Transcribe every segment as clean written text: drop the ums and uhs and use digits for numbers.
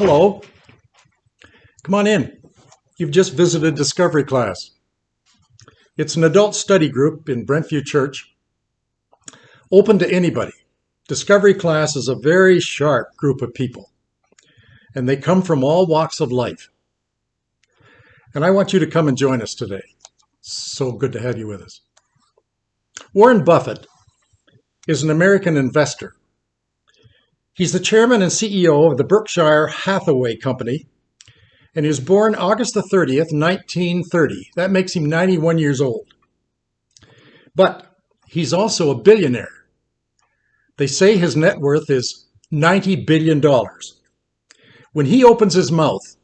Hello. Come on in. You've just visited Discovery class. It's an adult study group in Brentview Church, open to anybody. Discovery class is a very sharp group of people, and they come from all walks of life. And I want you to come and join us today. So good to have you with us. Warren Buffett is an American investor. He's the chairman and CEO of the Berkshire Hathaway Company, and he was born August the 30th, 1930. That makes him 91 years old. But he's also a billionaire. They say his net worth is $90 billion. When he opens his mouth,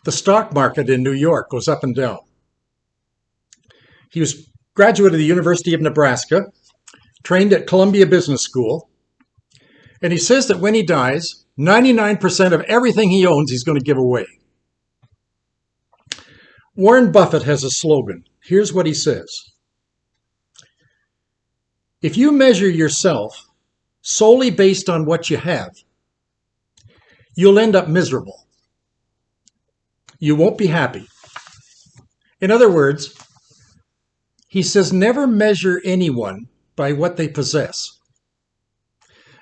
the stock market in New York goes up and down. He was graduate of the University of Nebraska, trained at Columbia Business School, and he says that when he dies, 99% of everything he owns he's going to give away. Warren Buffett has a slogan. Here's what he says. If you measure yourself solely based on what you have, you'll end up miserable. You won't be happy. In other words, he says never measure anyone by what they possess.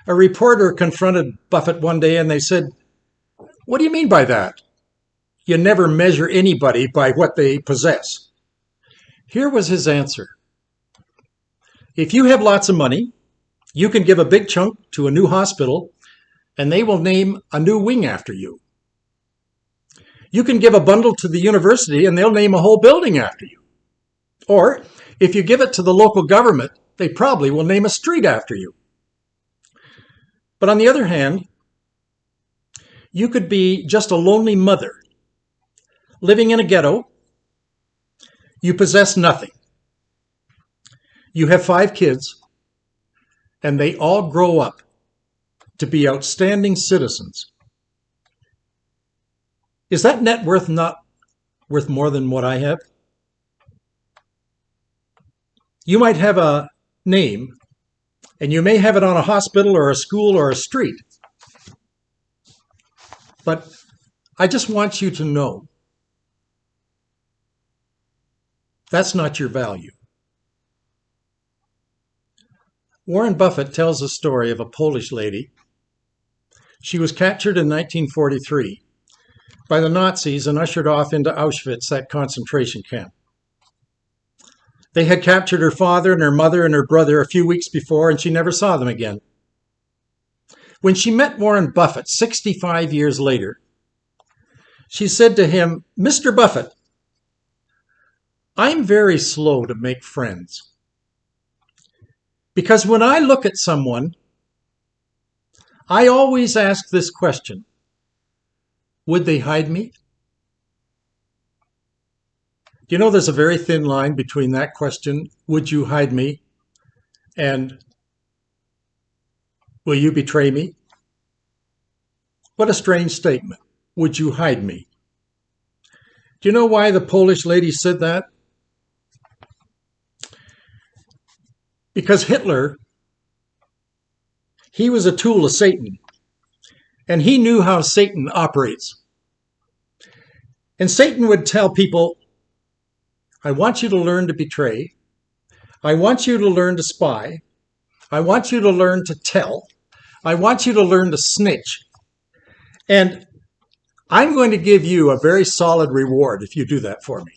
A reporter confronted Buffett one day and they said, "What do you mean by that? You never measure anybody by what they possess." Here was his answer. If you have lots of money, you can give a big chunk to a new hospital and they will name a new wing after you. You can give a bundle to the university and they'll name a whole building after you. Or if you give it to the local government, they probably will name a street after you. But on the other hand, you could be just a lonely mother living in a ghetto. You possess nothing. You have 5 kids, and they all grow up to be outstanding citizens. Is that net worth not worth more than what I have? You might have a name, and you may have it on a hospital or a school or a street. But I just want you to know that's not your value. Warren Buffett tells a story of a Polish lady. She was captured in 1943 by the Nazis and ushered off into Auschwitz, that concentration camp. They had captured her father and her mother and her brother a few weeks before, and she never saw them again. When she met Warren Buffett 65 years later, she said to him, "Mr. Buffett, I'm very slow to make friends. Because when I look at someone, I always ask this question: would they hide me?" Do you know there's a very thin line between that question, "Would you hide me?" and "Will you betray me?" What a strange statement. Would you hide me? Do you know why the Polish lady said that? Because Hitler, he was a tool of Satan, and he knew how Satan operates. And Satan would tell people, I want you to learn to betray. I want you to learn to spy. I want you to learn to tell. I want you to learn to snitch. And I'm going to give you a very solid reward if you do that for me.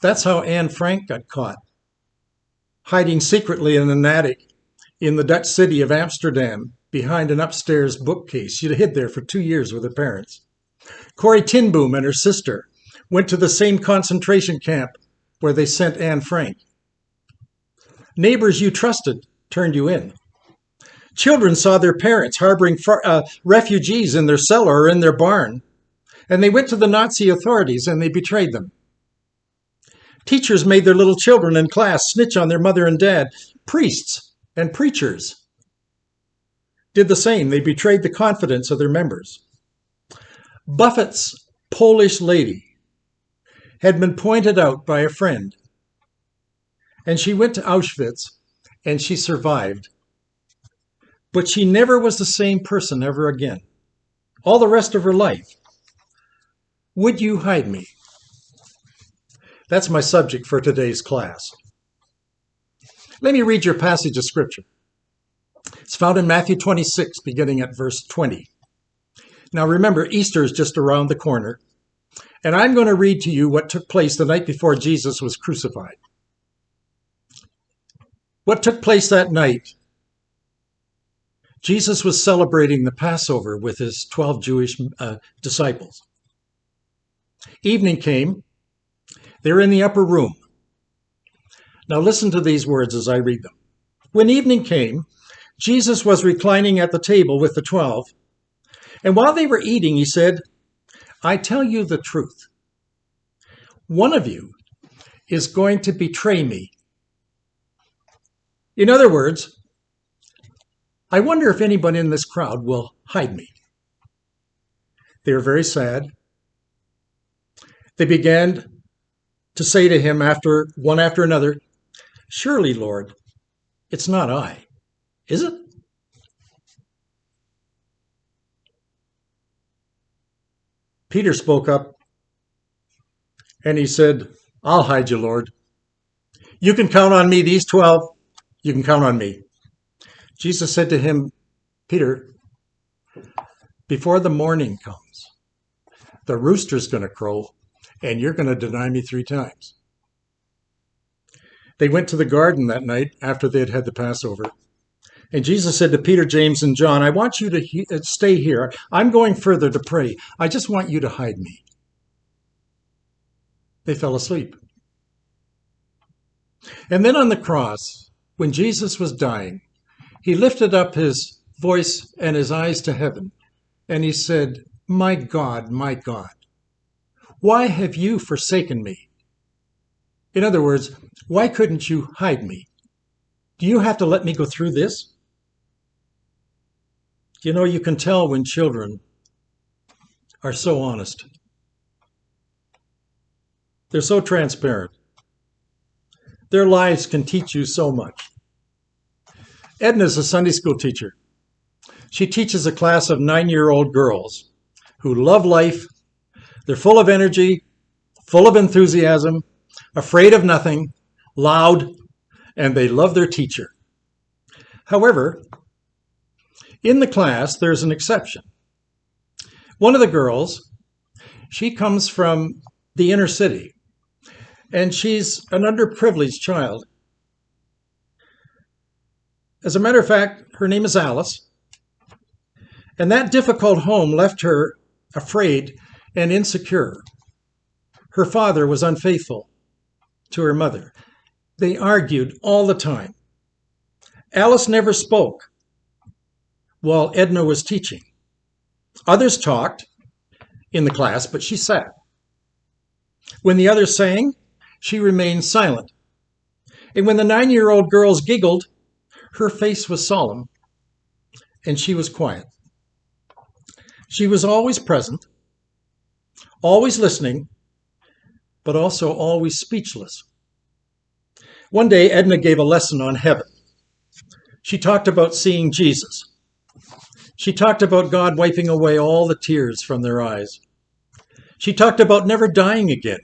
That's how Anne Frank got caught, hiding secretly in an attic in the Dutch city of Amsterdam behind an upstairs bookcase. She'd hid there for 2 years with her parents. Corrie ten Boom and her sister went to the same concentration camp where they sent Anne Frank. Neighbors you trusted turned you in. Children saw their parents harboring refugees in their cellar or in their barn, and they went to the Nazi authorities and they betrayed them. Teachers made their little children in class snitch on their mother and dad. Priests and preachers did the same. They betrayed the confidence of their members. Buffett's Polish lady had been pointed out by a friend, and she went to Auschwitz and she survived. But she never was the same person ever again. all the rest of her life. Would you hide me? That's my subject for today's class. Let me read your passage of scripture. It's found in Matthew 26, beginning at verse 20. Now remember, Easter is just around the corner, and I'm going to read to you what took place the night before Jesus was crucified. What took place that night? Jesus was celebrating the Passover with his 12 Jewish disciples. Evening came. They were in the upper room. Now listen to these words as I read them. When evening came, Jesus was reclining at the table with the 12, and while they were eating, he said, I tell you the truth. One of you is going to betray me. In other words, I wonder if anyone in this crowd will hide me. They were very sad. They began to say to him one after another, Surely, Lord, it's not I, is it? Peter spoke up and he said, I'll hide you, Lord. You can count on me, these 12, you can count on me. Jesus said to him, Peter, before the morning comes, the rooster's going to crow and you're going to deny me 3 times. They went to the garden that night after they had had the Passover. And Jesus said to Peter, James, and John, I want you to stay here. I'm going further to pray. I just want you to hide me. They fell asleep. And then on the cross, when Jesus was dying, he lifted up his voice and his eyes to heaven, and he said, my God, why have you forsaken me? In other words, why couldn't you hide me? Do you have to let me go through this? You know, you can tell when children are so honest. They're so transparent. Their lives can teach you so much. Edna's a Sunday school teacher. She teaches a class of 9-year-old girls who love life. They're full of energy, full of enthusiasm, afraid of nothing, loud, and they love their teacher. However, in the class, there's an exception. One of the girls, she comes from the inner city, and she's an underprivileged child. As a matter of fact, her name is Alice, and that difficult home left her afraid and insecure. Her father was unfaithful to her mother. They argued all the time. Alice never spoke while Edna was teaching. Others talked in the class, but she sat. When the others sang, she remained silent. And when the 9-year-old girls giggled, her face was solemn, and she was quiet. She was always present, always listening, but also always speechless. One day, Edna gave a lesson on heaven. She talked about seeing Jesus. She talked about God wiping away all the tears from their eyes. She talked about never dying again.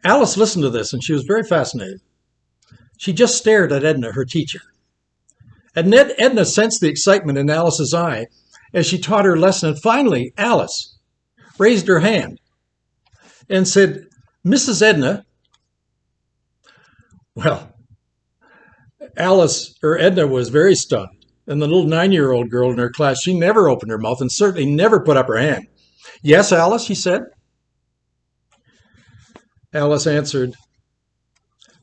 Alice listened to this, and she was very fascinated. She just stared at Edna, her teacher. And Edna sensed the excitement in Alice's eye as she taught her lesson. And finally, Alice raised her hand and said, Mrs. Edna. Well, Edna was very stunned. And the little 9-year-old girl in her class, she never opened her mouth and certainly never put up her hand. Yes, Alice, she said. Alice answered,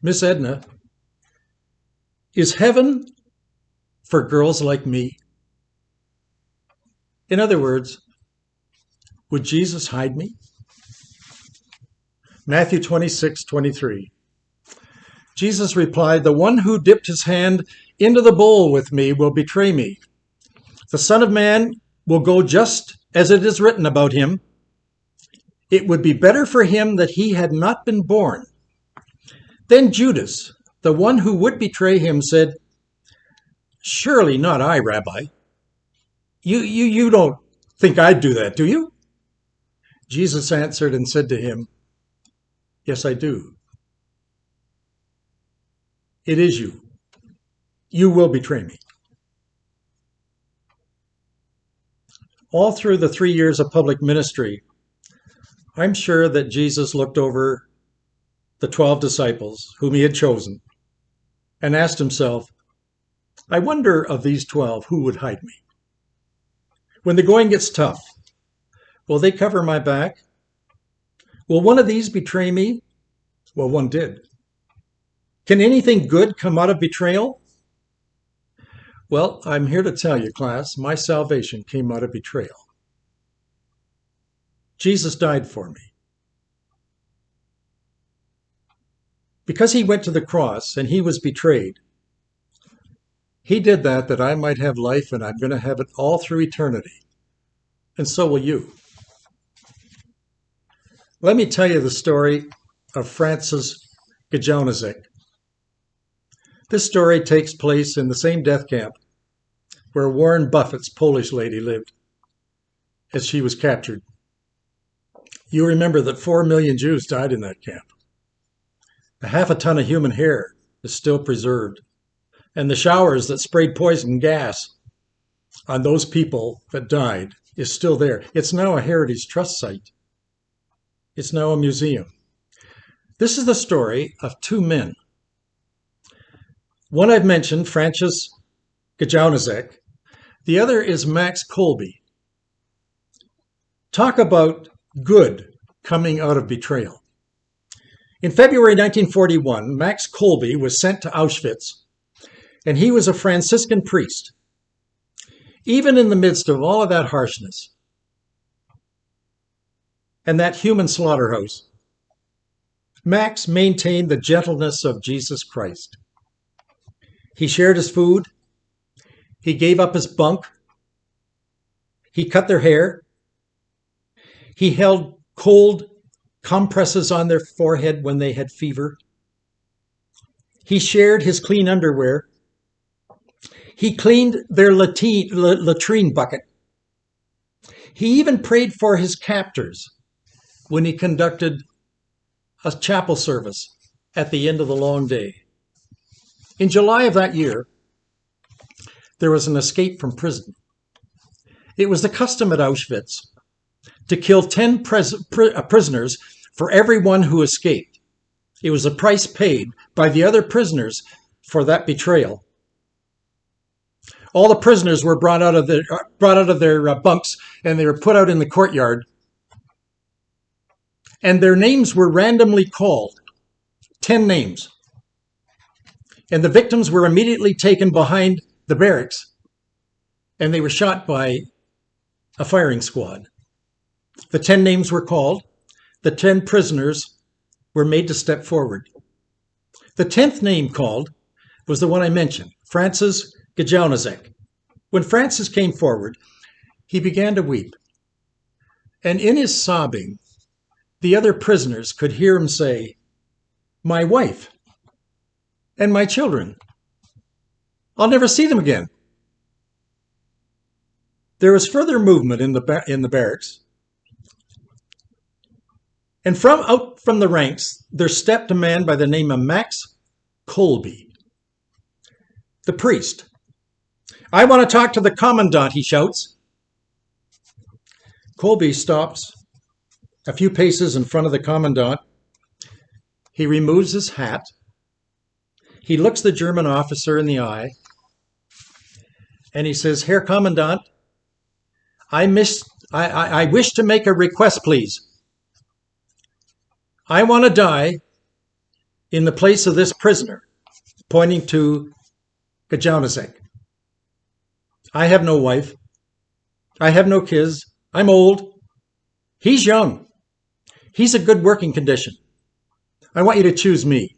Miss Edna, is heaven for girls like me? In other words, would Jesus hide me? Matthew 26:23. Jesus replied, the one who dipped his hand into the bowl with me will betray me. The Son of Man will go just as it is written about him. It would be better for him that he had not been born. Then Judas, the one who would betray him, said, Surely not I, Rabbi. You don't think I'd do that, do you? Jesus answered and said to him, yes, I do. It is you. You will betray me. All through the 3 years of public ministry, I'm sure that Jesus looked over the 12 disciples whom he had chosen and asked himself, I wonder of these 12 who would hide me? When the going gets tough, will they cover my back? Will one of these betray me? Well, one did. Can anything good come out of betrayal? Well, I'm here to tell you, class, my salvation came out of betrayal. Jesus died for me. Because he went to the cross and he was betrayed, he did that I might have life, and I'm going to have it all through eternity. And so will you. Let me tell you the story of Francis Gajownacek. This story takes place in the same death camp where Warren Buffett's Polish lady lived as she was captured. You remember that 4 million Jews died in that camp. A half a ton of human hair is still preserved, and the showers that sprayed poison gas on those people that died is still there. It's now a Heritage Trust site. It's now a museum. This is the story of 2 men. One I've mentioned, Francis Gajownacek. The other is Max Colby. Talk about good coming out of betrayal. In February 1941, Max Colby was sent to Auschwitz, and he was a Franciscan priest. Even in the midst of all of that harshness and that human slaughterhouse, Max maintained the gentleness of Jesus Christ. He shared his food. He gave up his bunk. He cut their hair. He held cold compresses on their forehead when they had fever. He shared his clean underwear. He cleaned their latrine bucket. He even prayed for his captors when he conducted a chapel service at the end of the long day. In July of that year, there was an escape from prison. It was the custom at Auschwitz to kill 10 prisoners for every one who escaped. It was a price paid by the other prisoners for that betrayal. All the prisoners were brought out of their bunks, and they were put out in the courtyard. And their names were randomly called, 10 names. And the victims were immediately taken behind the barracks, and they were shot by a firing squad. The 10 names were called. The 10 prisoners were made to step forward. The 10th name called was the one I mentioned, Francis Gajownacek. When Francis came forward, he began to weep. And in his sobbing, the other prisoners could hear him say, "My wife and my children. I'll never see them again." There was further movement in the barracks. And out from the ranks, there stepped a man by the name of Max Colby, the priest. "I want to talk to the commandant," he shouts. Colby stops a few paces in front of the commandant. He removes his hat. He looks the German officer in the eye, and he says, "Herr Commandant, I wish to make a request, please. I want to die in the place of this prisoner," pointing to Gajownacek. "I have no wife. I have no kids. I'm old. He's young. He's a good working condition. I want you to choose me."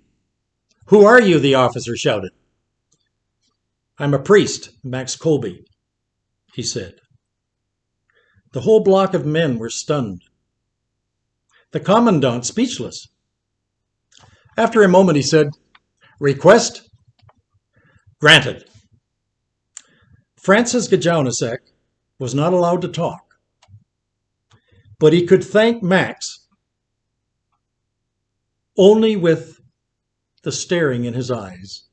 "Who are you?" the officer shouted. "I'm a priest, Max Colby," he said. The whole block of men were stunned. The commandant speechless. After a moment he said, "Request granted." Francis Gajownacek was not allowed to talk, but he could thank Max only with the staring in his eyes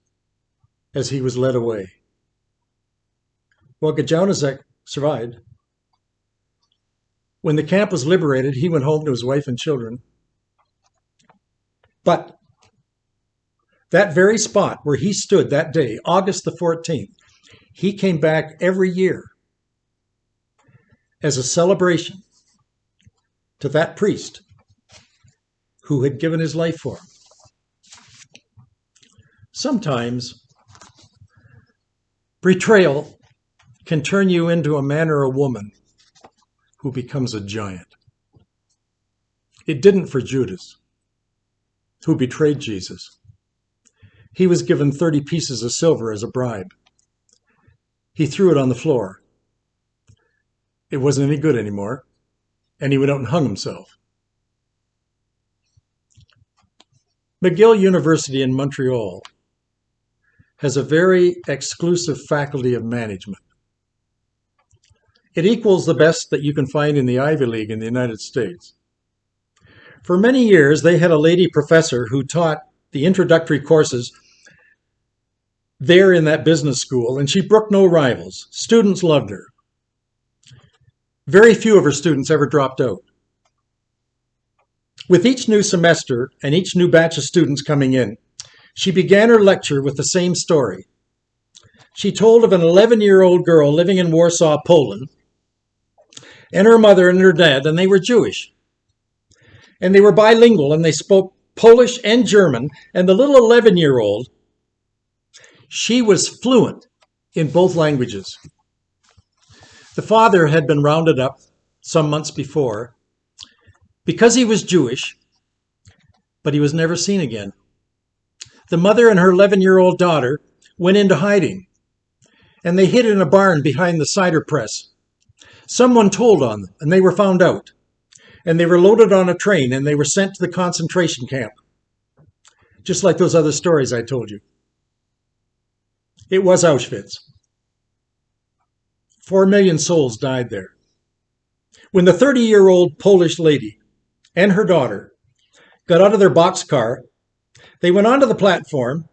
as he was led away. Well, Gajaunazek survived. When the camp was liberated, he went home to his wife and children. But that very spot where he stood that day, August the 14th, he came back every year as a celebration to that priest who had given his life for him. Sometimes betrayal can turn you into a man or a woman who becomes a giant. It didn't for Judas, who betrayed Jesus. He was given 30 pieces of silver as a bribe. He threw it on the floor. It wasn't any good anymore, and he went out and hung himself. McGill University in Montreal has a very exclusive faculty of management. It equals the best that you can find in the Ivy League in the United States. For many years, they had a lady professor who taught the introductory courses there in that business school, and she brooked no rivals. Students loved her. Very few of her students ever dropped out. With each new semester and each new batch of students coming in, she began her lecture with the same story. She told of an 11-year-old girl living in Warsaw, Poland, and her mother and her dad, and they were Jewish. And they were bilingual, and they spoke Polish and German, and the little 11-year-old, she was fluent in both languages. The father had been rounded up some months before because he was Jewish, but he was never seen again. The mother and her 11-year-old daughter went into hiding, and they hid in a barn behind the cider press. Someone told on them, and they were found out. And they were loaded on a train, and they were sent to the concentration camp. Just like those other stories I told you. It was Auschwitz. 4 million souls died there. When the 30-year-old Polish lady and her daughter got out of their boxcar, they went onto the platform,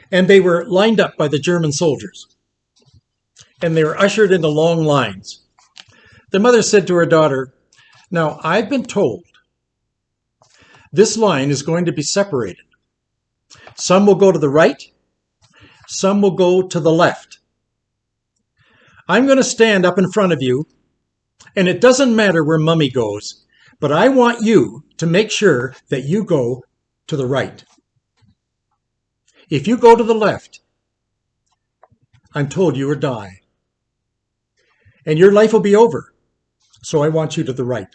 and they were lined up by the German soldiers. And they were ushered into long lines. The mother said to her daughter, "Now, I've been told this line is going to be separated. Some will go to the right, some will go to the left. I'm going to stand up in front of you, and it doesn't matter where Mummy goes, but I want you to make sure that you go to the right. If you go to the left, I'm told you will die. And your life will be over. So I want you to the right."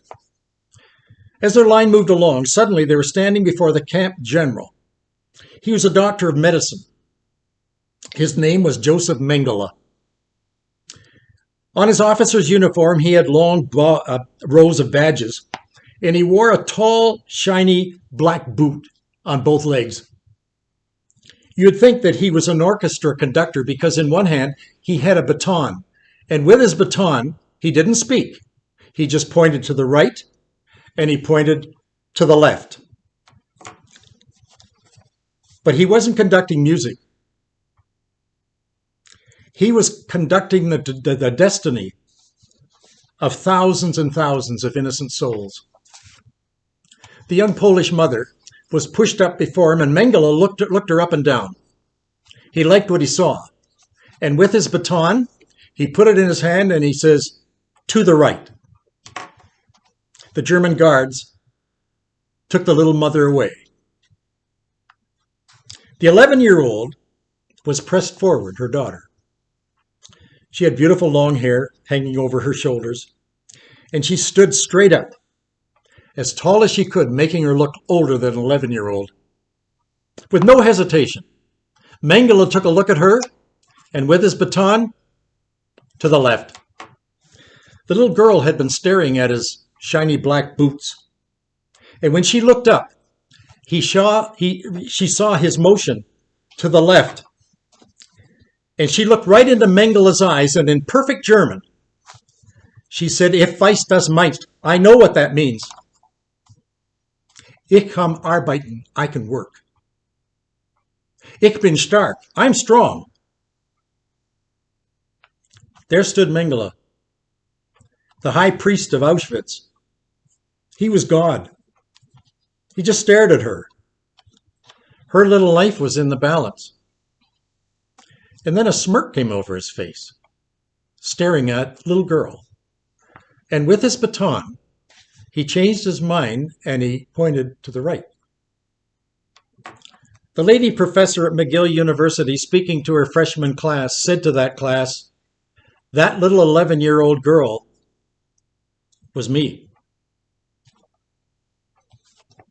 As their line moved along, suddenly they were standing before the camp general. He was a doctor of medicine. His name was Joseph Mengele. On his officer's uniform, he had long rows of badges, and he wore a tall, shiny black boot on both legs. You'd think that he was an orchestra conductor because in one hand he had a baton, and with his baton he didn't speak. He just pointed to the right and he pointed to the left. But he wasn't conducting music. He was conducting the destiny of thousands and thousands of innocent souls. The young Polish mother was pushed up before him, and Mengele looked her up and down. He liked what he saw. And with his baton, he put it in his hand and he says, "To the right." The German guards took the little mother away. The 11-year-old was pressed forward, her daughter. She had beautiful long hair hanging over her shoulders, and she stood straight up, as tall as she could, making her look older than an 11-year-old. With no hesitation, Mengele took a look at her, and with his baton, to the left. The little girl had been staring at his shiny black boots, and when she looked up, she saw his motion to the left, And she looked right into Mengele's eyes, and in perfect German, she said, "Ich weiß das meinst." I know what that means. Ich kann arbeiten. I can work. Ich bin stark. I'm strong. There stood Mengele, the high priest of Auschwitz. He was God. He just stared at her. Her little life was in the balance. And then a smirk came over his face, staring at the little girl. And with his baton, he changed his mind and he pointed to the right. The lady professor at Mengele University, speaking to her freshman class, said to that class, "That little 11-year-old girl was me.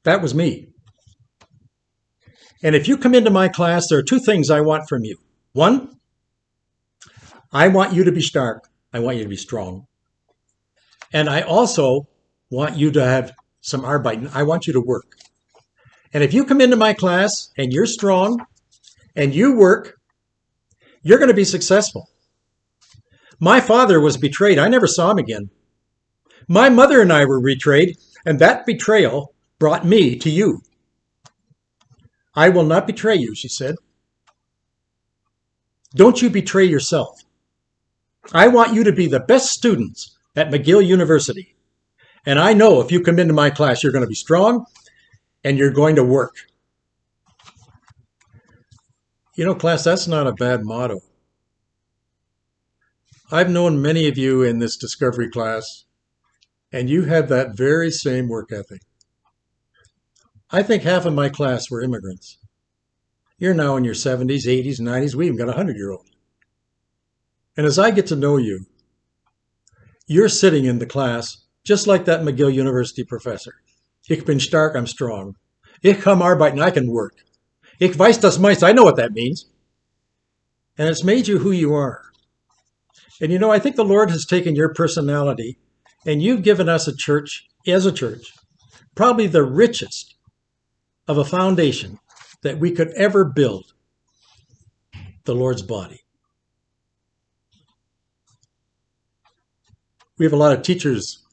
That was me. And if you come into my class, there are two things I want from you. One, I want you to be stark. I want you to be strong. And I also want you to have some arbeiten. I want you to work. And if you come into my class and you're strong and you work, you're going to be successful. My father was betrayed. I never saw him again. My mother and I were betrayed, and that betrayal brought me to you. I will not betray you," she said. "Don't you betray yourself. I want you to be the best students at Mengele University. And I know if you come into my class, you're going to be strong and you're going to work." You know, class, that's not a bad motto. I've known many of you in this discovery class, and you have that very same work ethic. I think half of my class were immigrants. You're now in your 70s, 80s, 90s. We even got a 100-year-old. And as I get to know you, you're sitting in the class just like that Mengele University professor. Ich bin stark, I'm strong. Ich kann arbeiten, I can work. Ich weiß das meist, I know what that means. And it's made you who you are. And you know, I think the Lord has taken your personality and you've given us a church, as a church, probably the richest of a foundation that we could ever build, the Lord's body. We have a lot of teachers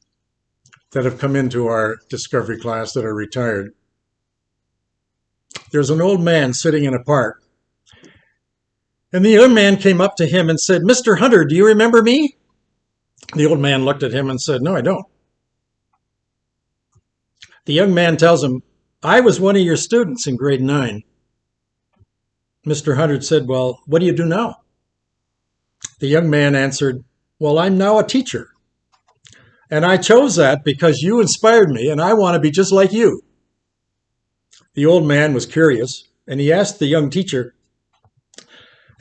that have come into our discovery class that are retired. There's an old man sitting in a park, and the young man came up to him and said, "Mr. Hunter, do you remember me?" The old man looked at him and said, "No, I don't." The young man tells him, "I was one of your students in grade 9. Mr. Hunter said, "Well, what do you do now?" The young man answered, "Well, I'm now a teacher. And I chose that because you inspired me, and I want to be just like you." The old man was curious, and he asked the young teacher,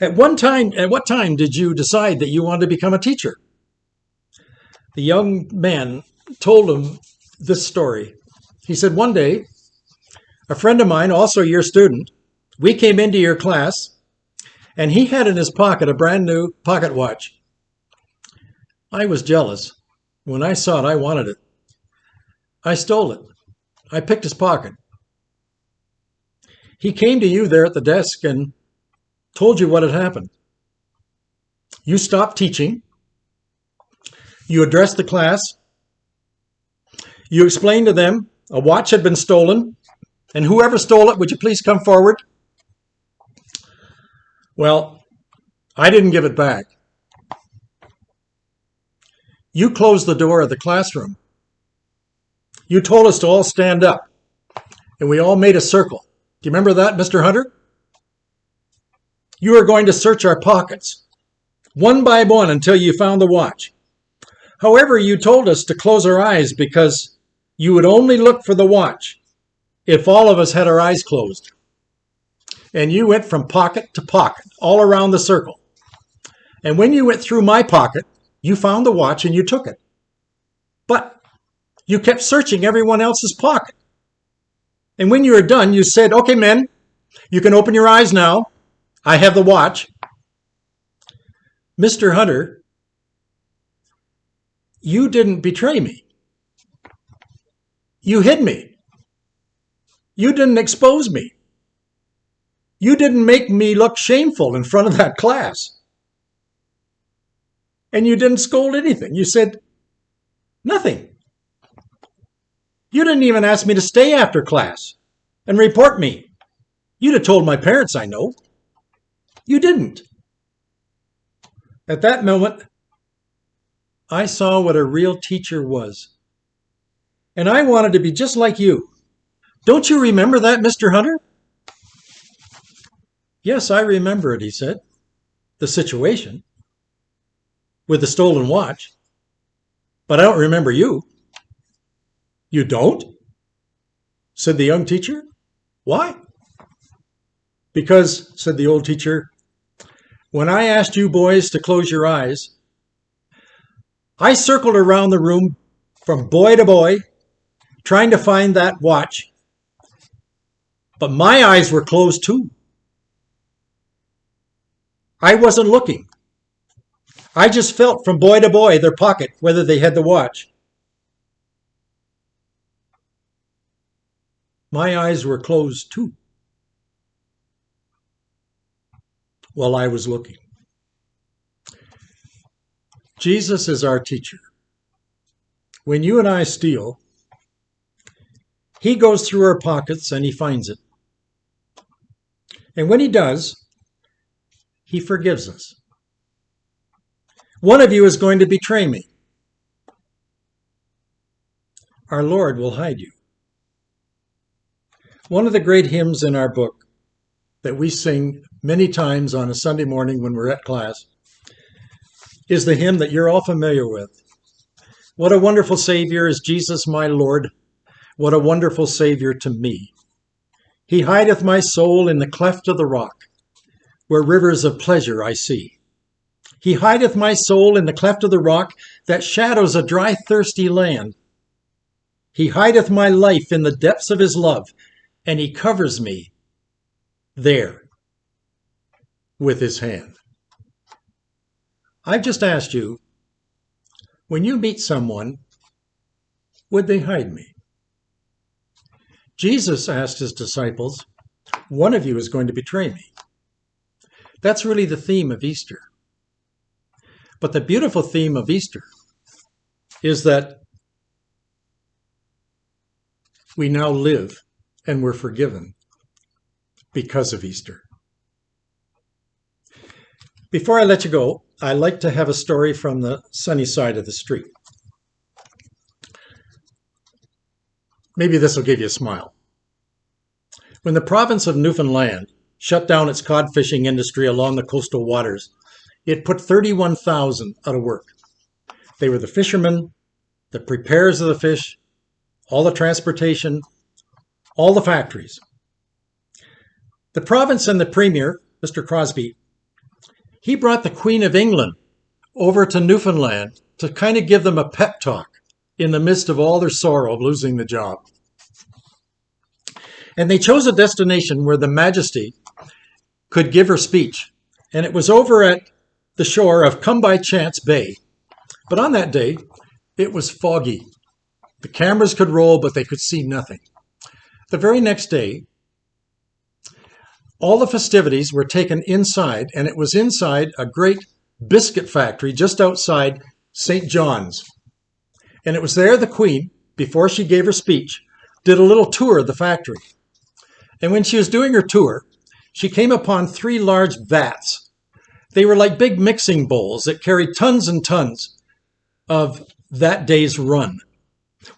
at what time did you decide that you wanted to become a teacher?" The young man told him this story. He said, "One day, a friend of mine, also your student, we came into your class, and he had in his pocket a brand new pocket watch. I was jealous. When I saw it, I wanted it. I stole it. I picked his pocket. He came to you there at the desk and told you what had happened. You stopped teaching. You addressed the class. You explained to them a watch had been stolen, and whoever stole it, would you please come forward?" Well, I didn't give it back. You closed the door of the classroom. You told us to all stand up, and we all made a circle. Do you remember that, Mr. Hunter? You were going to search our pockets, one by one, until you found the watch. However, you told us to close our eyes because you would only look for the watch if all of us had our eyes closed. And you went from pocket to pocket, all around the circle. And when you went through my pocket, you found the watch and you took it. But you kept searching everyone else's pocket. And when you were done, you said, "Okay, men, you can open your eyes now. I have the watch." Mr. Hunter, you didn't betray me. You hid me. You didn't expose me. You didn't make me look shameful in front of that class. And you didn't scold anything. You said nothing. You didn't even ask me to stay after class and report me. You'd have told my parents, I know. You didn't. At that moment, I saw what a real teacher was. And I wanted to be just like you. Don't you remember that, Mr. Hunter? Yes, I remember it, he said. The situation with the stolen watch. But I don't remember you. You don't? Said the young teacher. Why? Because, said the old teacher, when I asked you boys to close your eyes, I circled around the room from boy to boy, trying to find that watch. But my eyes were closed too. I wasn't looking. I just felt from boy to boy their pocket whether they had the watch. My eyes were closed too. While I was looking. Jesus is our teacher. When you and I steal, he goes through our pockets and he finds it. And when he does, he forgives us. One of you is going to betray me. Our Lord will hide you. One of the great hymns in our book that we sing many times on a Sunday morning when we're at class is the hymn that you're all familiar with. What a wonderful Savior is Jesus, my Lord. What a wonderful Savior to me. He hideth my soul in the cleft of the rock, where rivers of pleasure I see. He hideth my soul in the cleft of the rock that shadows a dry, thirsty land. He hideth my life in the depths of his love, and he covers me there with his hand. I've just asked you, when you meet someone, would they hide me? Jesus asked his disciples, one of you is going to betray me. That's really the theme of Easter. But the beautiful theme of Easter is that we now live and we're forgiven because of Easter. Before I let you go, I like to have a story from the sunny side of the street. Maybe this will give you a smile. When the province of Newfoundland shut down its cod fishing industry along the coastal waters, it put 31,000 out of work. They were the fishermen, the preparers of the fish, all the transportation, all the factories. The province and the premier, Mr. Crosby, he brought the Queen of England over to Newfoundland to kind of give them a pep talk in the midst of all their sorrow of losing the job. And they chose a destination where the Majesty could give her speech. And it was over at the shore of Come By Chance Bay. But on that day, it was foggy. The cameras could roll, but they could see nothing. The very next day, all the festivities were taken inside, and it was inside a great biscuit factory just outside St. John's. And it was there the Queen, before she gave her speech, did a little tour of the factory. And when she was doing her tour, she came upon 3 large vats. They were like big mixing bowls that carried tons and tons of that day's run.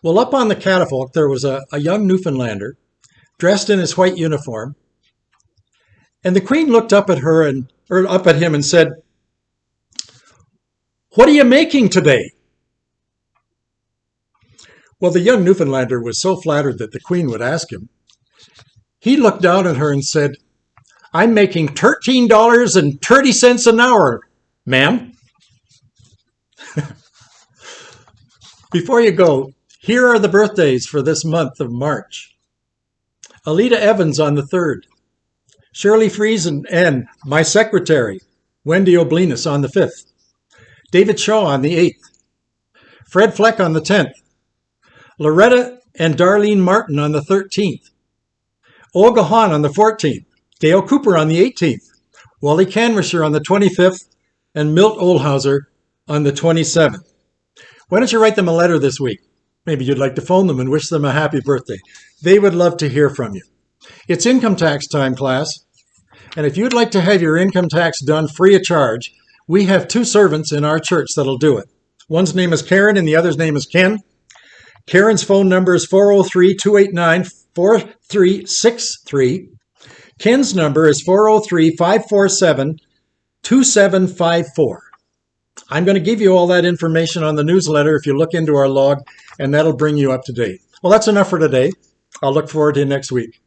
Well, up on the catafalque, there was a young Newfoundlander dressed in his white uniform. And the Queen looked up at up at him and said, "What are you making today?" Well, the young Newfoundlander was so flattered that the Queen would ask him. He looked down at her and said, "I'm making $13.30 an hour, ma'am." Before you go, here are the birthdays for this month of March. Alita Evans on the 3rd. Shirley Friesen and my secretary, Wendy Oblinus, on the 5th. David Shaw on the 8th. Fred Fleck on the 10th. Loretta and Darlene Martin on the 13th. Olga Hahn on the 14th. Dale Cooper on the 18th. Wally Canwisher on the 25th. And Milt Olhauser on the 27th. Why don't you write them a letter this week? Maybe you'd like to phone them and wish them a happy birthday. They would love to hear from you. It's income tax time, class. And if you'd like to have your income tax done free of charge, we have 2 servants in our church that'll do it. One's name is Karen and the other's name is Ken. Karen's phone number is 403-289-4363. Ken's number is 403-547-2754. I'm going to give you all that information on the newsletter if you look into our log, and that'll bring you up to date. Well, that's enough for today. I'll look forward to you next week.